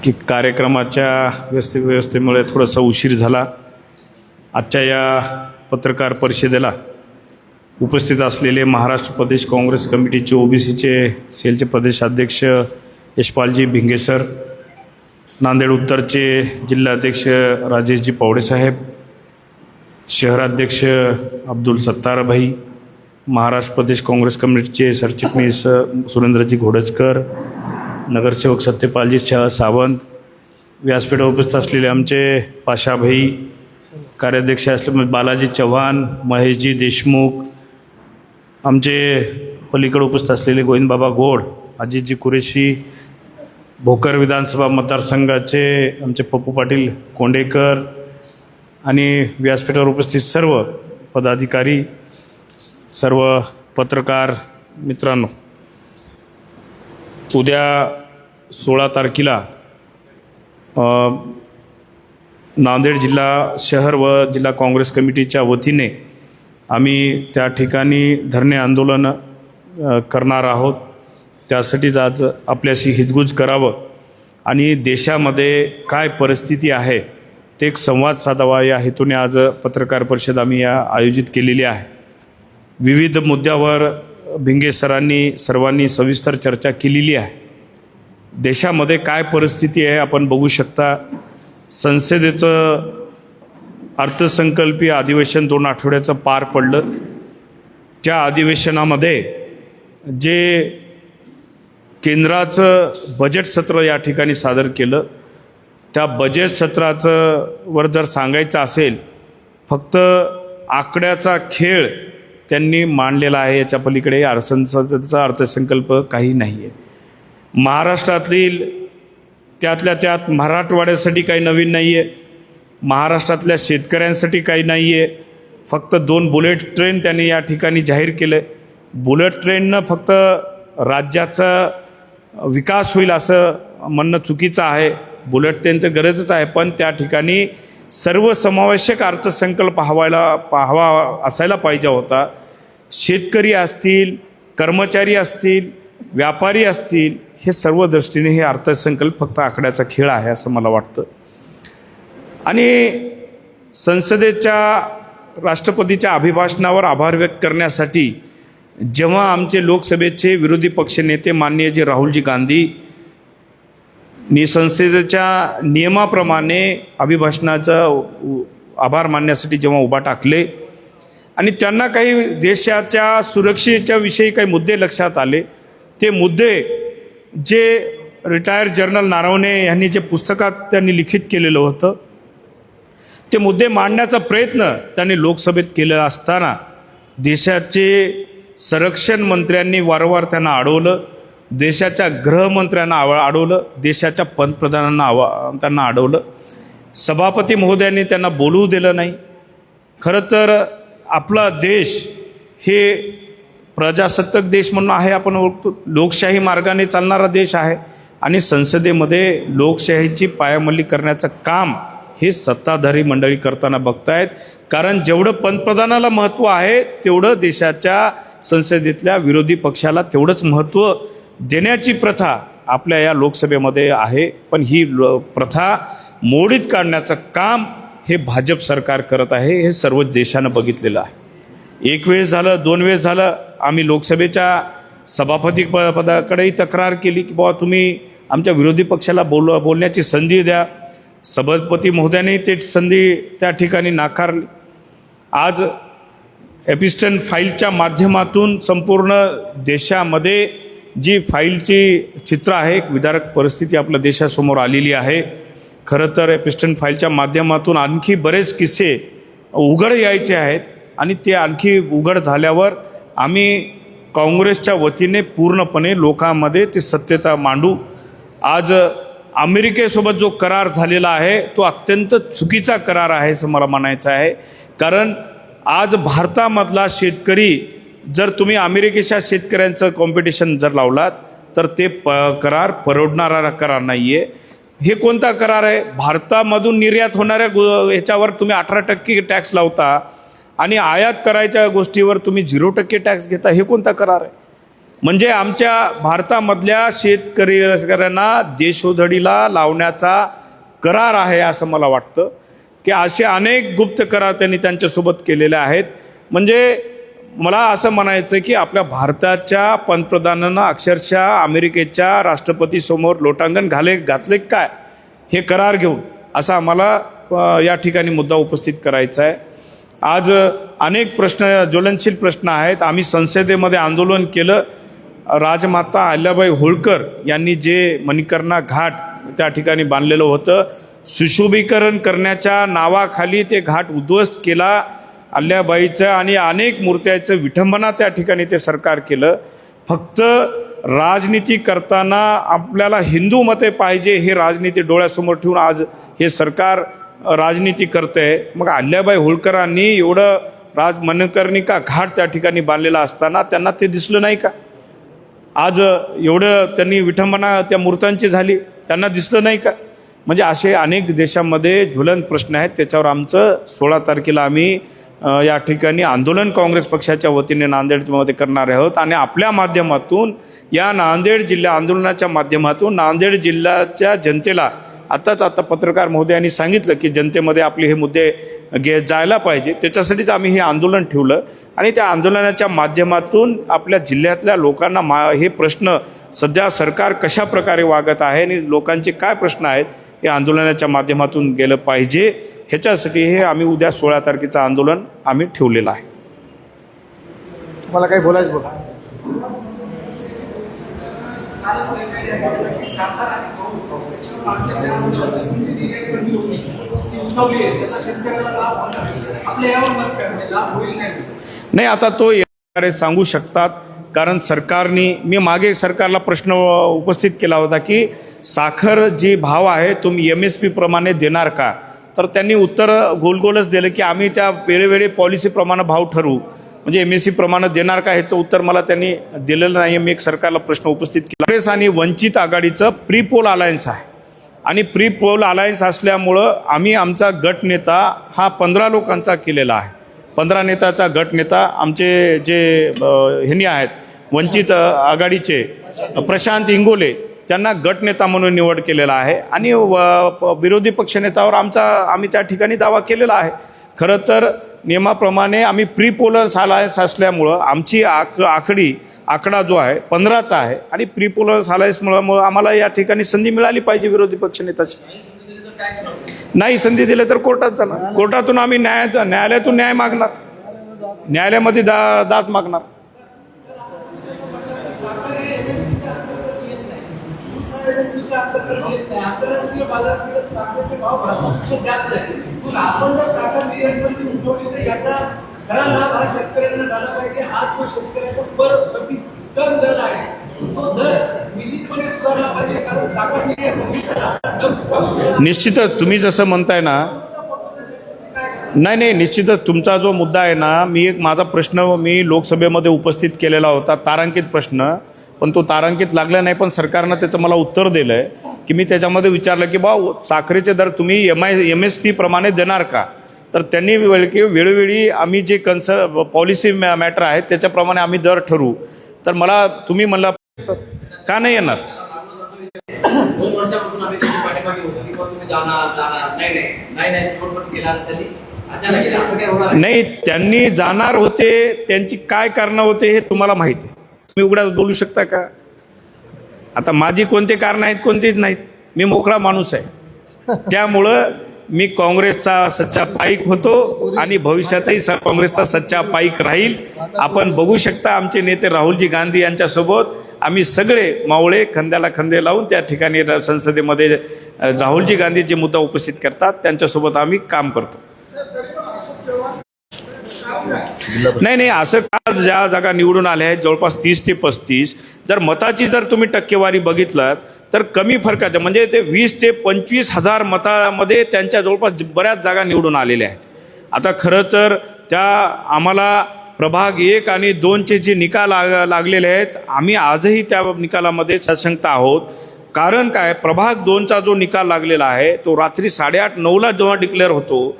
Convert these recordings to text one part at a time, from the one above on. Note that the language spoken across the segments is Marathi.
की कार्यक्रमाच्या व्यवस्थेमुळे थोडासा उशीर झाला। आजच्या या पत्रकार परिषदेला उपस्थित असलेले महाराष्ट्र प्रदेश काँग्रेस कमिटीचे ओबीसीचे सेलचे प्रदेशाध्यक्ष यशपालजी भिंगे सर, नांदेड उत्तरचे जिल्हाध्यक्ष राजेशजी पवडे साहेब, शहराध्यक्ष अब्दुल सत्तार भाई, महाराष्ट्र प्रदेश काँग्रेस कमिटीचे सरचिटणीस सुरेंद्रजी घोडजकर, नगरसेवक सत्यपालजी सावंत, व्यासपीठावर उपस्थित असलेले आमचे पाशाभाई, कार्याध्यक्ष असलेले बालाजी चव्हाण, महेशजी देशमुख, आमचे पलीकडे उपस्थित असलेले गोविंदबाबा गोड, अजितजी कुरेशी, भोकर विधानसभा मतदारसंघाचे आमचे पप्पू पाटील कोंडेकर आणि व्यासपीठावर उपस्थित सर्व पदाधिकारी, सर्व पत्रकार मित्रांनो, उद्या 16 तारखेला नांदेड जिल्हा शहर व जिल्हा काँग्रेस कमिटीच्या वतीने आम्ही त्या ठिकाणी धरणे आंदोलन करणार आहोत। त्यासाठीच आज आपल्याशी हितगुज करावं आणि देशामध्ये काय परिस्थिती आहे ते एक संवाद साधावा या हेतूने आज पत्रकार परिषद आम्ही आयोजित केलेली आहे। विविध मुद्द्यावर भिंगे सरांनी सर्वांनी सविस्तर चर्चा केलेली आहे। देशामध्ये काय परिस्थिती आहे आपण बघू शकता। संसदेचं अर्थसंकल्पीय अधिवेशन 2 आठवड्याचं पार पडलं। त्या अधिवेशनामध्ये जे केंद्राचं बजेट सत्र या ठिकाणी सादर केलं, त्या बजेट सत्राचं वर जर सांगायचं असेल, फक्त आकड्याचा खेळ त्यांनी मांडलेला आहे, याच्या पलीकडे संसदेचा अर्थसंकल्प काही नाही आहे। महाराष्ट्रातील त्यातल्या त्यात मराठवाड्यासाठी काही नवीन नाही आहे, महाराष्ट्रातल्या शेतकऱ्यांसाठी काही नाही आहे। फक्त 2 बुलेट ट्रेन त्यांनी या ठिकाणी जाहीर केलं आहे। बुलेट ट्रेननं फक्त राज्याचा विकास होईल असं म्हणणं चुकीचं आहे। बुलेट ट्रेन तर गरजच आहे, पण त्या ठिकाणी सर्वसमावेशक अर्थसंकल्प हवा असायला पाहिजे होता। शेतकरी असतील, कर्मचारी असतील, व्यापारी असतील, हे सर्व दृष्टीने हे अर्थसंकल्प फक्त आकड्याचा खेळ आहे असं मला वाटतं। आणि संसदेच्या राष्ट्रपतीच्या अभिभाषणावर आभार व्यक्त करण्यासाठी जेव्हा आमचे लोकसभेचे विरोधी पक्षनेते माननीय जे राहुलजी गांधी संसदेच्या नियमाप्रमाणे अभिभाषणाचा आभार मानण्यासाठी जेव्हा उभा टाकले आणि त्यांना काही देशाच्या सुरक्षेच्या विषयी काही मुद्दे लक्षात आले, ते मुद्दे जे रिटायर जनरल नारवणे यांनी जे पुस्तकात त्यांनी लिखित केलेलं होतं, ते मुद्दे मांडण्याचा प्रयत्न त्यांनी लोकसभेत केलेला असताना देशाचे संरक्षण मंत्र्यांनी वारंवार त्यांना अडवलं, देशाच्या गृहमंत्र्यांना अडवलं, देशाच्या पंतप्रधानांना त्यांना अडवलं, सभापती महोदयांनी त्यांना बोलवू दिलं नाही। खरं तर आपला देश हे प्रजासत्ताक देश म्हणून आहे, आपण ओळखतो, लोकशाही मार्गाने चालणारा देश आहे आणि संसदेमध्ये लोकशाहीची पायमल्ली करण्याचं काम हे सत्ताधारी मंडळी करताना बघतायत। कारण जेवढं पंतप्रधानाला महत्त्व आहे तेवढं देशाच्या संसदेतल्या विरोधी पक्षाला तेवढंच महत्त्व देण्याची प्रथा आपल्या या लोकसभेमध्ये आहे। पण ही प्रथा मोडीत काढण्याचं काम हे भाजप सरकार करत आहे, हे सर्व देशानं बघितलेलं आहे। 1 वेळेस झालं, 2 वेळेस झालं, आम्ही लोकसभेच्या सभापती पदाकडेही तक्रार केली की बाबा तुम्ही आमच्या विरोधी पक्षाला बोलण्याची संधी द्या। सभापती महोदयाने ते संधी त्या ठिकाणी नाकारली। आज एपिस्टन फाईलच्या माध्यमातून संपूर्ण देशामध्ये जी फाईलची चित्र आहे, एक विदारक परिस्थिती आपल्या देशासमोर आलेली आहे। खरं तर एपिस्टन फाईलच्या माध्यमातून आणखी बरेच किस्से उघड यायचे आहेत आणि ते आणखी उघड झाल्यावर आम्ही काँग्रेसच्या वतीने पूर्णपणे लोकांमध्ये ती सत्यता मांडू। आज अमेरिकेसोबत जो करार झालेला आहे तो अत्यंत चुकीचा करार आहे असं मला म्हणायचं आहे। कारण आज भारतामधला शेतकरी, जर तुम्ही अमेरिकेच्या शेतकऱ्यांचं कॉम्पिटिशन जर लावलात तर ते करार परवडणारा करार नाही आहे। हे कोणता करार आहे? भारतामधून निर्यात होणाऱ्या ह्याच्यावर तुम्ही 18% टॅक्स लावता आणि आयात करायच्या गोष्टीवर तुम्ही 0% टॅक्स घेता, हे कोणता करार आहे? म्हणजे आमच्या भारतामधल्या शेतकऱ्यांना देशोधडीला लावण्याचा करार आहे असं मला वाटतं की असे अनेक गुप्त करार त्यांनी त्यांच्यासोबत केलेले आहेत. म्हणजे मला असं म्हणायचं की आपल्या भारताच्या पंतप्रधानांना अक्षरशः अमेरिकेच्या राष्ट्रपतीसमोर लोटांगण घातले काय हे करार घेऊन, असं आम्हाला या ठिकाणी मुद्दा उपस्थित करायचा आहे. आज अनेक प्रश्न, ज्वलनशील प्रश्न आहेत. आम्ही संसदेमध्ये आंदोलन केलं. राजमाता अहिल्याबाई होळकर यांनी जे मणिकर्णिका घाट त्या ठिकाणी बांधलेलं होतं, सुशोभीकरण करण्याच्या नावाखाली ते घाट उद्ध्वस्त केला. अहिल्याबाईचं आणि अनेक मूर्त्याचं विठंबना त्या ठिकाणी ते सरकार केलं. फक्त राजनीती करताना आपल्याला हिंदू मते पाहिजे हे राजनीती डोळ्यासमोर ठेवून आज हे सरकार राजनीती करतंय. मग अहिल्याबाई होळकरांनी एवढं मणिकर्णिका घाट त्या ठिकाणी बांधलेला असताना त्यांना ते दिसलं नाही का? आज एवढं त्यांनी विठंबना त्या मूर्त्यांची झाली, त्यांना दिसलं नाही का? म्हणजे असे अनेक देशामध्ये ज्वलंत प्रश्न आहेत. त्याच्यावर आमचं 16 तारखेला आम्ही या ठिकाणी आंदोलन काँग्रेस पक्षाच्या वतीने नांदेडमध्ये करणार आहोत. आणि आपल्या माध्यमातून या नांदेड जिल्हा आंदोलनाच्या माध्यमातून नांदेड जिल्ह्याच्या जनतेला आता पत्रकार महोदयांनी सांगितलं की जनतेमध्ये आपले हे मुद्दे जायला पाहिजे, त्याच्यासाठीच आम्ही हे आंदोलन ठेवलं. आणि त्या आंदोलनाच्या माध्यमातून आपल्या जिल्ह्यातल्या लोकांना हे प्रश्न सध्या सरकार कशा प्रकारे वागत आहे आणि लोकांचे काय प्रश्न आहेत हे आंदोलनाच्या माध्यमातून गेलं पाहिजे, ह्याच्यासाठी हे आम्ही उद्या 16 तारखेचं आंदोलन आम्ही ठेवलेलं आहे. तुम्हाला काही बोलायचं बोला. नाही, आता तो सांगू शकतात. कारण सरकारने, मी मागे सरकारला प्रश्न उपस्थित केला होता की साखर जी भाव आहे तुम्ही MSP प्रमाणे देणार का? तर त्यांनी उत्तर गोलगोलच दिलं की आम्ही त्या वेळोवेळी पॉलिसीप्रमाणे भाव ठरवू. म्हणजे MSP प्रमाणे देणार का ह्याचं उत्तर मला त्यांनी दिलेलं नाही. मी एक सरकारला प्रश्न उपस्थित केला. काँग्रेस आणि वंचित आघाडीचं प्री पोल अलायन्स आहे आणि प्री पोल अलायन्स असल्यामुळं आम्ही आमचा गट नेता हा 15 लोकांचा केलेला आहे. 15 नेताचा गट नेता आमचे जे ह्यांनी आहेत वंचित आघाडीचे प्रशांत इंगोले, त्यांना गटनेता म्हणून निवड केलेला आहे. आणि विरोधी पक्षनेत्यावर आम्ही त्या ठिकाणी दावा केलेला आहे. खरं तर नियमाप्रमाणे आम्ही प्री पोलर अलायन्स असल्यामुळं आमची आकडा जो आहे 15चा आहे. आणि प्री पोलर अलायन्समुळं आम्हाला या ठिकाणी संधी मिळाली पाहिजे विरोधी पक्षनेत्याची. नाही संधी दिली तर कोर्टात जाणार. कोर्टातून आम्ही न्यायालयातून न्याय मागणार, न्यायालयामध्ये दाद मागणार. आंतरराष्ट्रीय बाजारपेठेत साखरेचे भाव जास्त आहे. मग आपण जर साखर निर्यातबंदी उठवली तर याचा खरा लाभ हा शेतकऱ्यांना झाला पाहिजे. हा जो शेतकऱ्याचा प्रति टन दर आहे तो दर निश्चितपणे सुधारला पाहिजे. कारण साखर निर्यात निश्चितच तुम्ही जसं म्हणताय ना, नाही निश्चितच तुमचा जो मुद्दा आहे ना, माझा प्रश्न मी लोकसभेमध्ये उपस्थित केलेला होता, तारांकित प्रश्न, पण तो तारांकित लागला नाही. पण सरकारनं त्याचं मला उत्तर दिलं आहे की मी त्याच्यामध्ये विचारलं की साखरेचे दर तुम्ही MSP प्रमाणे देणार का? तर त्यांनी वेळोवेळी आम्ही जे पॉलिसी मॅटर आहेत त्याच्याप्रमाणे आम्ही दर ठरवू. तर मला तुम्ही म्हणला का नाही येणार? 2 वर्षापासून आम्ही त्याची पाठीमागे होतो की तुम्ही जाणार नाही शेवटपर्यंत गेला तरी अचानक असं काय होणार नाही, त्यांनी जाणार होते, त्यांची काय कारणं होते हे तुम्हाला माहिती आहे. तुम्ही उघड्यात बोलू शकता का? आता माझी कोणते कारणं आहेत, कोणतीच नाहीत. मी मोकळा माणूस आहे. त्यामुळं मी काँग्रेसचा सच्चा पाईक होतो आणि भविष्यातही काँग्रेसचा सच्चा पाईक राहील. आपण बघू शकता आमचे नेते राहुलजी गांधी यांच्यासोबत आम्ही सगळे मावळे खांद्याला खांदे लावून त्या ठिकाणी संसदेमध्ये राहुलजी गांधी जे मुद्दा उपस्थित करतात त्यांच्यासोबत आम्ही काम करतो. नाही असं का ज्या जागा निवडून आल्या आहेत जवळपास 30 ते 35, जर मताची तुम्ही टक्केवारी बघितलात तर कमी फरकाच्या म्हणजे ते 20 ते 25 हजार मतामध्ये त्यांच्या जवळपास बऱ्याच जागा निवडून आलेल्या आहेत. आता खरं तर त्या आम्हाला प्रभाग 1 आणि 2चे जे निकाल लागलेले आहेत आम्ही आजही त्या निकालामध्ये सशंक आहोत. कारण काय, प्रभाग 2चा जो निकाल लागलेला आहे तो रात्री 8:30-9ला जेव्हा डिक्लेअर होतो,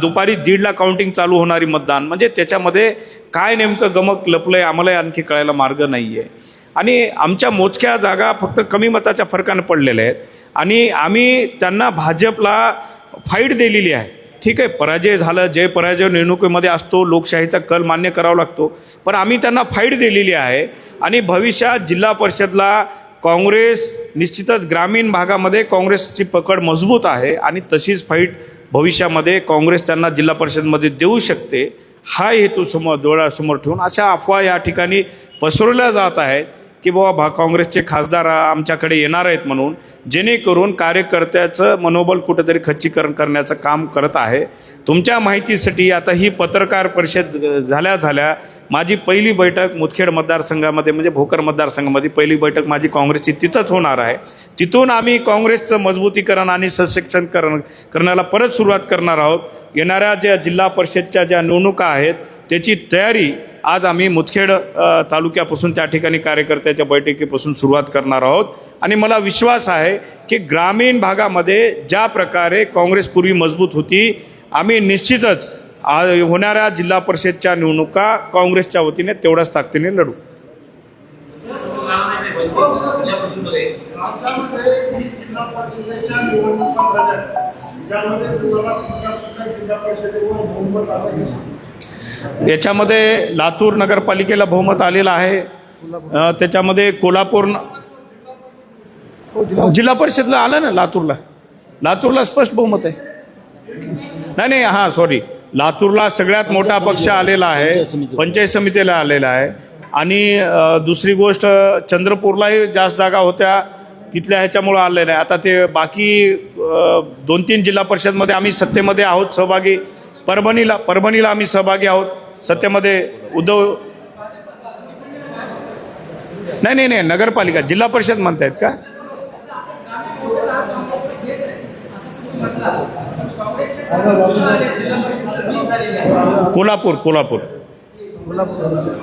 दुपारी 1:30ला काउंटिंग चालू होणारी मतदान, म्हणजे त्याच्यामध्ये काय नेमकं गमक लपलंय आम्हाला आणखी कळायला मार्ग नाही आहे. आणि आमच्या मोजक्या जागा फक्त कमी मताच्या फरकानं पडलेल्या आहेत आणि आम्ही त्यांना भाजपला फाईट दिलेली आहे. ठीक आहे, पराजय झालं, जय पराजय निवडणुकीमध्ये असतो, लोकशाहीचा कल मान्य करावा लागतो, पण आम्ही त्यांना फाईट दिलेली आहे. आणि भविष्यात जिल्हा परिषदला काँग्रेस निश्चितच ग्रामीण भागामध्ये काँग्रेसची पकड मजबूत आहे आणि तशीच फाईट भविष्यामध्ये काँग्रेस त्यांना जिल्हा परिषदमध्ये देऊ शकते. हा हेतू डोळ्यासमोर ठेवून अशा अफवा या ठिकाणी पसरवल्या जात आहेत की बाबा काँग्रेसचे खासदार आमच्याकडे येणार आहेत म्हणून, जेणेकरून कार्यकर्त्याचं मनोबल कुठंतरी खच्चीकरण करण्याचं काम करत आहे. तुमच्या माहितीसाठी आता ही पत्रकार परिषद झाल्या माझी पहिली बैठक मुदखेड मतदारसंघामध्ये म्हणजे भोकर मतदारसंघामध्ये पहिली बैठक माझी काँग्रेसची तिथंच होणार आहे. तिथून आम्ही काँग्रेसचं मजबूतीकरण आणि सशक्तीकरण करण्याला परत सुरुवात करणार आहोत. येणाऱ्या ज्या जिल्हा परिषदच्या ज्या निवडणुका आहेत त्याची तयारी आज आम्ही मुदखेड तालुक्यापासून त्या ठिकाणी कार्यकर्त्याच्या बैठकीपासून सुरुवात करणार आहोत. आणि मला विश्वास आहे की ग्रामीण भागामध्ये ज्या प्रकारे काँग्रेस पूर्वी मजबूत होती, आम्ही निश्चितच होणाऱ्या जिल्हा परिषदच्या निवडणुका काँग्रेसच्या वतीने तेवढ्याच ताकदीने लढू. राज्यामध्ये ही जिल्हा परिषदेच्या निवडणुका झाल्या, ज्यामध्ये तुम्हाला कुठल्या जिल्हा परिषदेवर बहुमत आलं हे सांगा. याच्यामध्ये लातूर नगरपालिकेला बहुमत आलेलं आहे. त्याच्यामध्ये कोल्हापूर जिल्हा परिषदला आलं ना, लातूरला स्पष्ट बहुमत आहे. नाही हां सॉरी, लातूरला सगळ्यात मोठा पक्ष आलेला आहे, पंचायत समितीला आलेला आहे. आणि दुसरी गोष्ट चंद्रपूरलाही जास्त जागा होत्या, तिथल्या ह्याच्यामुळं आलेलं आहे. आता ते बाकी 2-3 जिल्हा परिषदमध्ये आम्ही सत्तेमध्ये आहोत सहभागी. परभणीला आम्ही सहभागी आहोत सत्तेमध्ये. उद्धव नाही नगरपालिका, जिल्हा परिषद म्हणतायत का?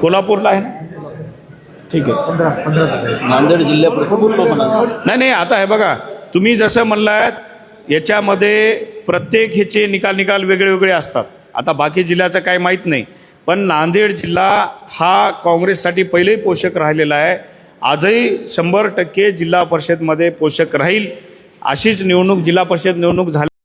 कोल्हापूरला आहे ना. ठीक आहे, नांदेड जिल्ह्यापुरतं नाही आता हे बघा, तुम्ही जसं म्हणलात याच्यामध्ये प्रत्येक ह्याचे निकाल वेगळे असतात. आता बाकी जिल्ह्याचं काही माहीत नाही, पण नांदेड जिल्हा हा काँग्रेससाठी पहिलेही पोषक राहिलेला आहे, आजही 100% जिल्हा परिषदमध्ये पोषक राहील. अशीच जिल्हा परिषद निवडणूक झाली.